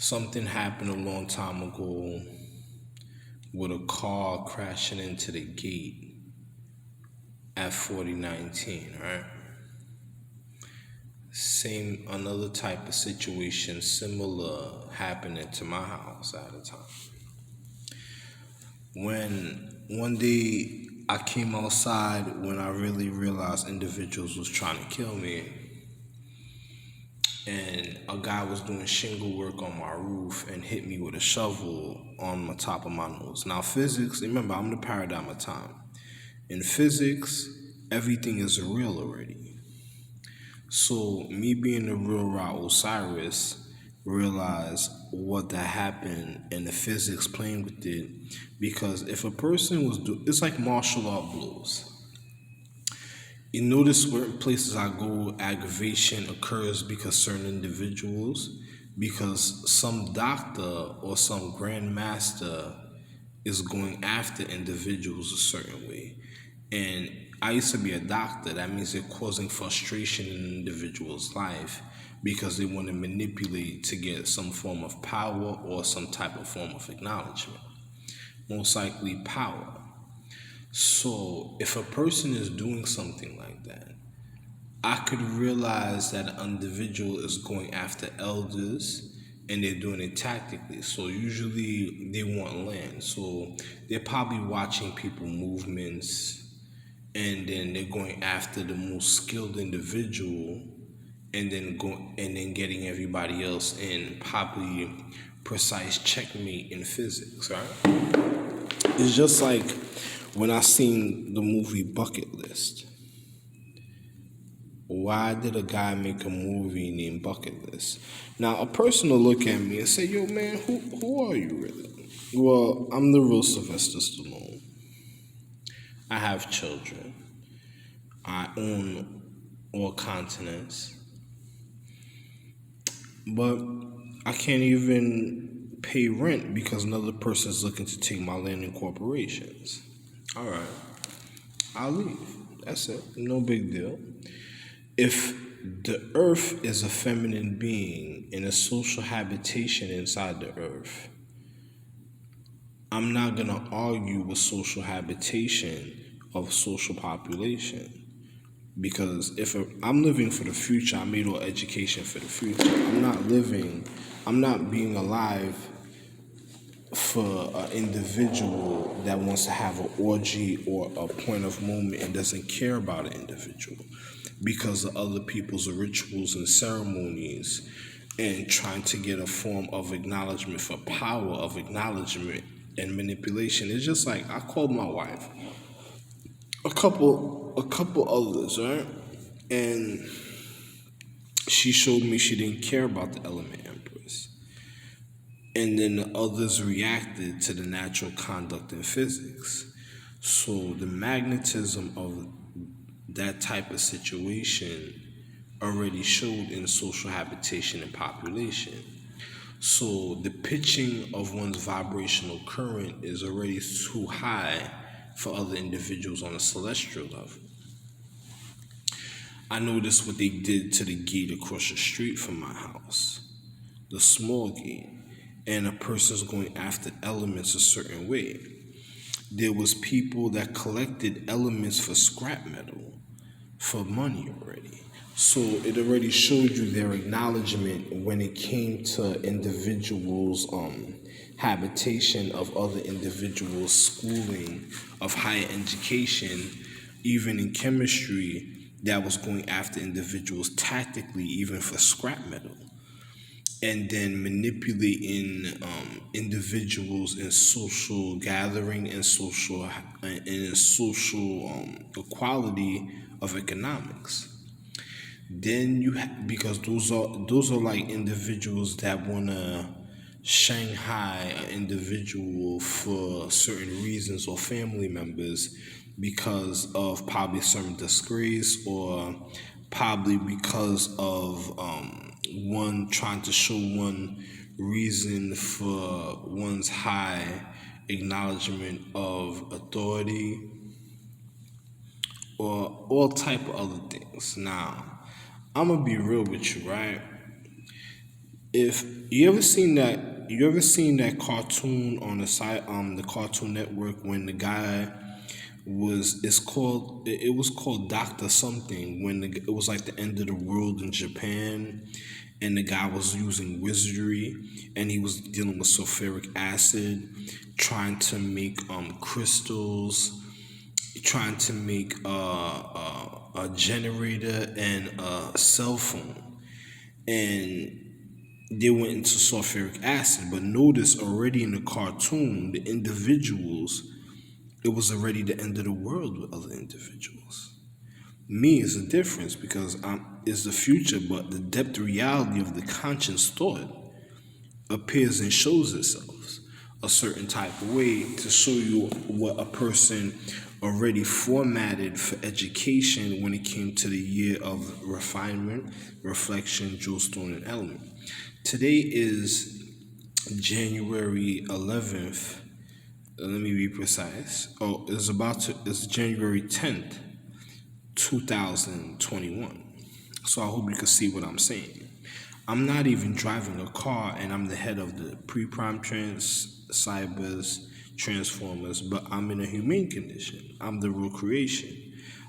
Something happened a long time ago with a car crashing into the gate at 4019, right? Same, another type of situation, similar, happening to my house at the time. When one day I came outside when I really realized individuals was trying to kill me, and a guy was doing shingle work on my roof and hit me with a shovel on the top of my nose. Now, physics, remember, I'm the paradigm of time. In physics, everything is real already. So, me being the real Ra Osiris, realized what that happened and the physics playing with it. Because if a person was it's like martial art blows. You notice certain places I go, aggravation occurs because certain individuals, because some doctor or some grandmaster is going after individuals a certain way. And I used to be a doctor. That means they're causing frustration in an individual's life because they want to manipulate to get some form of power or some type of form of acknowledgement. Most likely power. So if a person is doing something like that, I could realize that an individual is going after elders and they're doing it tactically. So usually they want land. So they're probably watching people movements and then they're going after the most skilled individual and then getting everybody else in, probably precise checkmate in physics, right? It's just like when I seen the movie Bucket List. Why did a guy make a movie named Bucket List? Now, a person will look at me and say, yo, man, who are you really? Well, I'm the real Sylvester Stallone. I have children. I own all continents. But I can't even pay rent because another person is looking to take my land and corporations. All right, I'll leave. That's it. No big deal. If the earth is a feminine being and a social habitation inside the earth, I'm not going to argue with social habitation of social population. Because if I'm living for the future, I made all education for the future. I'm not being alive for an individual that wants to have an orgy or a point of moment and doesn't care about an individual because of other people's rituals and ceremonies and trying to get a form of acknowledgement for power of acknowledgement and manipulation. It's just like I called my wife, a couple others, right? And she showed me she didn't care about the element empress. And then the others reacted to the natural conduct in physics. So the magnetism of that type of situation already showed in social habitation and population. So the pitching of one's vibrational current is already too high for other individuals on a celestial level. I noticed what they did to the gate across the street from my house, the small gate, and a person's going after elements a certain way. There was people that collected elements for scrap metal, for money already. So it already showed you their acknowledgement when it came to individuals' habitation of other individuals' schooling of higher education, even in chemistry, that was going after individuals tactically, even for scrap metal, and then manipulating individuals in social gathering and social equality of economics. Then because those are like individuals that wanna Shanghai an individual for certain reasons or family members because of probably some disgrace or probably because of one trying to show one reason for one's high acknowledgement of authority or all type of other things. Now, I'm gonna be real with you, right? If you ever seen that cartoon on the side the Cartoon Network when the guy it was called Doctor Something when it was like the end of the world in Japan, and the guy was using wizardry, and he was dealing with sulfuric acid, trying to make crystals, trying to make a generator and a cell phone, and they went into sulfuric acid. But notice already in the cartoon, the individuals, it was already the end of the world with other individuals. Me is a difference because is the future, but the depth reality of the conscious thought appears and shows itself a certain type of way to show you what a person already formatted for education when it came to the year of refinement, reflection, jewelstone, and element. Today is January 11th. Let me be precise. It's January 10th, 2021. So I hope you can see what I'm saying. I'm not even driving a car, and I'm the head of the pre-prime cybers, transformers, but I'm in a humane condition. I'm the real creation.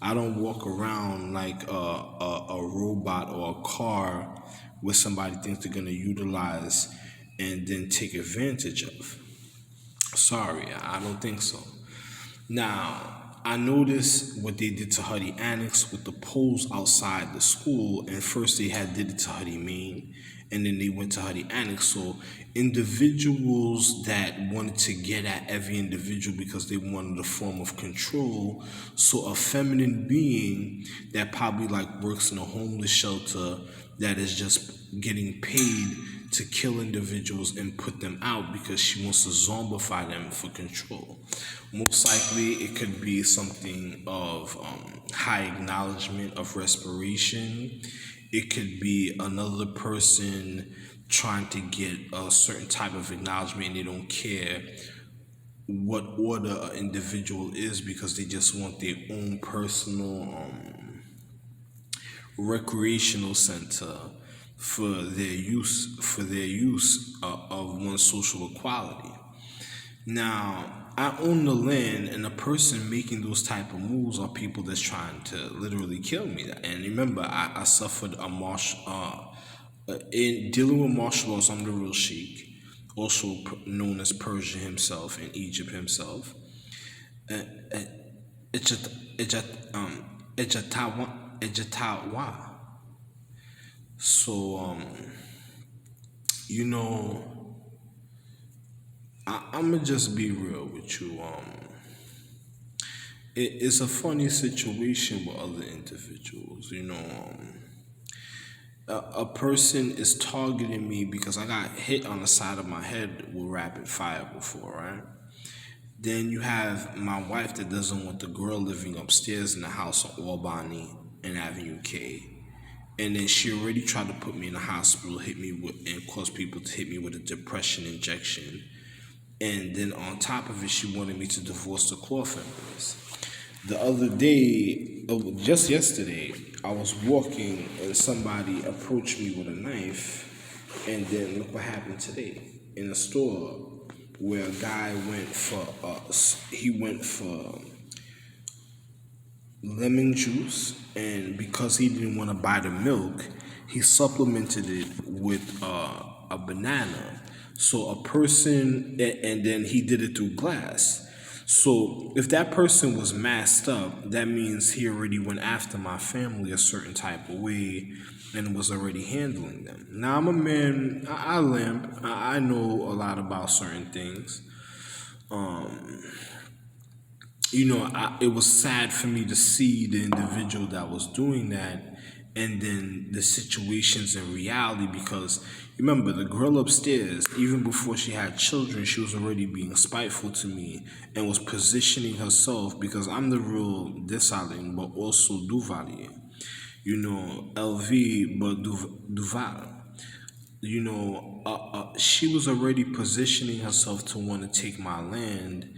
I don't walk around like a robot or a car where somebody thinks they're going to utilize and then take advantage of. Sorry, I don't think so. Now, I noticed what they did to Huddy Annex with the poles outside the school, and first they did it to Huddy Main, and then they went to Huddy Annex. So individuals that wanted to get at every individual because they wanted a form of control. So a feminine being that probably like works in a homeless shelter that is just getting paid to kill individuals and put them out because she wants to zombify them for control. Most likely it could be something of high acknowledgement of respiration. It could be another person trying to get a certain type of acknowledgement, and they don't care what order an individual is because they just want their own personal recreational center for their use of one's social equality. Now, I own the land, and the person making those type of moves are people that's trying to literally kill me. And remember, I suffered in dealing with martial arts. I'm the real sheik, also known as Persia himself and Egypt himself. Ejatawa. So, you know, I'ma just be real with you. It's a funny situation with other individuals. A person is targeting me because I got hit on the side of my head with rapid fire before, right? Then you have my wife that doesn't want the girl living upstairs in the house on Albany and Avenue K. And then she already tried to put me in the hospital, and cause people to hit me with a depression injection. And then on top of it, she wanted me to divorce the core families. The other day, just yesterday, I was walking and somebody approached me with a knife. And then look what happened today in a store where a guy went for lemon juice, and because he didn't want to buy the milk, he supplemented it with a banana. So a person, and then he did it through glass. So if that person was masked up, that means he already went after my family a certain type of way and was already handling them. Now I'm a man, I limp, I know a lot about certain things. It was sad for me to see the individual that was doing that, and then the situations in reality, because remember, the girl upstairs, even before she had children, she was already being spiteful to me and was positioning herself, because I'm the real Desalin, but also Duvalier. LV, but Duval. She was already positioning herself to want to take my land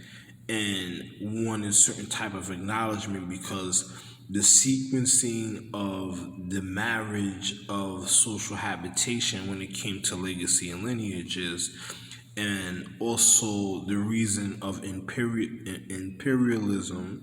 and wanted certain type of acknowledgement because the sequencing of the marriage of social habitation when it came to legacy and lineages, and also the reason of imperialism